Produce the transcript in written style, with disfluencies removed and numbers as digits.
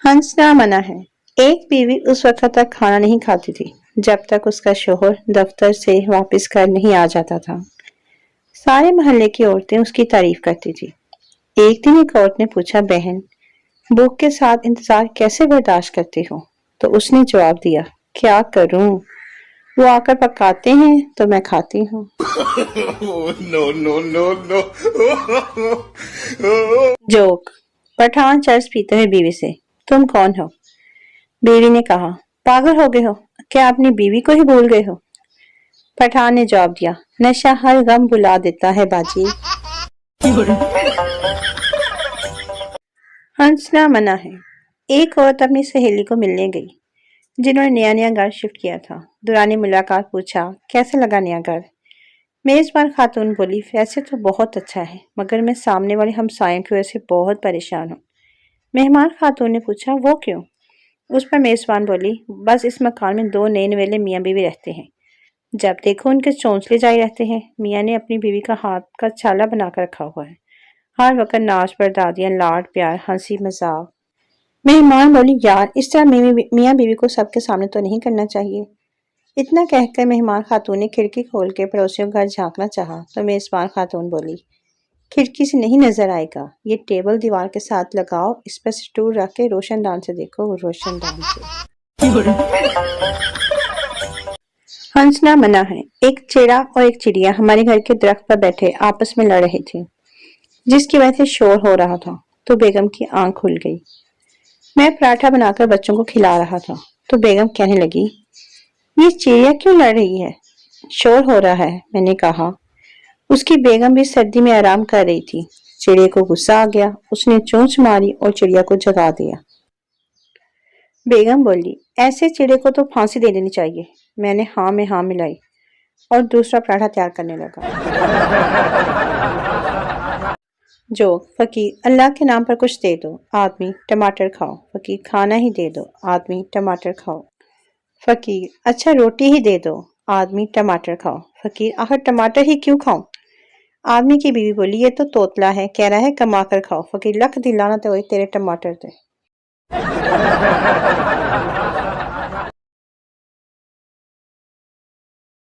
ہنسنا منع ہے۔ ایک بیوی اس وقت تک کھانا نہیں کھاتی تھی جب تک اس کا شوہر دفتر سے واپس گھر نہیں آ جاتا تھا۔ سارے محلے کی عورتیں اس کی تعریف کرتی تھی۔ ایک دن ایک عورت نے پوچھا، بہن بھوک کے ساتھ انتظار کیسے برداشت کرتی ہو؟ تو اس نے جواب دیا، کیا کروں، وہ آ کر پکاتے ہیں تو میں کھاتی ہوں۔ جوک: پٹھان چرس پیتے ہوئے بیوی سے، تم کون ہو؟ بیوی نے کہا، پاگل ہو گئے ہو کیا، اپنی بیوی کو ہی بھول گئے ہو؟ پٹھان نے جواب دیا، نشہ ہر غم بلا دیتا ہے باجی۔ ہنسنا منع ہے۔ ایک عورت اپنی سہیلی کو ملنے گئی جنہوں نے نیا نیا گھر شفٹ کیا تھا۔ دوران ملاقات پوچھا، کیسے لگا نیا گھر؟ میزبان خاتون بولی، ویسے تو بہت اچھا ہے مگر میں سامنے والے ہمسایوں کی وجہ سے بہت پریشان ہوں۔ مہمان خاتون نے پوچھا، وہ کیوں؟ اس پر میزبان بولی، بس اس مکان میں 2 نئے نویلے میاں بیوی رہتے ہیں، جب دیکھو ان کے چونچلے جائے رہتے ہیں۔ میاں نے اپنی بیوی کا ہاتھ کا چھالا بنا کر رکھا ہوا ہے، ہر وقت ناچ بردادیاں، لاڈ پیار، ہنسی مذاق۔ مہمان بولی، یار اس طرح میاں بیوی کو سب کے سامنے تو نہیں کرنا چاہیے۔ اتنا کہہ کر مہمان خاتون نے کھڑکی کھول کے پڑوسیوں کا گھر جھانکنا چاہا تو میزبان خاتون بولی، کھڑکی سے نہیں نظر آئے گا، یہ ٹیبل دیوار کے ساتھ لگاؤ، اس پر سٹول رکھ کے روشن دان سے دیکھو، روشن دان سے۔ ہنسنا منع ہے۔ ایک چڑیا اور ایک چڑیا ہمارے گھر کے درخت پر بیٹھے آپس میں لڑ رہے تھے، جس کی وجہ سے شور ہو رہا تھا تو بیگم کی آنکھ کھل گئی۔ میں پراٹھا بنا کر بچوں کو کھلا رہا تھا تو بیگم کہنے لگی، یہ چڑیا کیوں لڑ رہی ہے؟ شور ہو رہا ہے، میں نے کہا۔ اس کی بیگم بھی سردی میں آرام کر رہی تھی۔ چڑیا کو غصہ آ گیا، اس نے چونچ ماری اور چڑیا کو جگا دیا۔ بیگم بولی، ایسے چڑے کو تو پھانسی دے دینی چاہیے۔ میں نے ہاں میں ہاں ملائی اور دوسرا پراٹھا تیار کرنے لگا۔ جوک: فقیر، اللہ کے نام پر کچھ دے دو، آدمی ٹماٹر کھاؤ۔ فقیر، کھانا ہی دے دو، آدمی ٹماٹر کھاؤ۔ فقیر، اچھا روٹی ہی دے دو، آدمی ٹماٹر کھاؤ۔ فقیر، آخر ٹماٹر ہی کیوں کھاؤں؟ آدمی کی بیوی بولی، یہ تو توتلا ہے، کہہ رہا ہے کما کر کھاؤ۔ فقیر، لکھ دی لعنت ہوئے تیرے ٹماٹر تے۔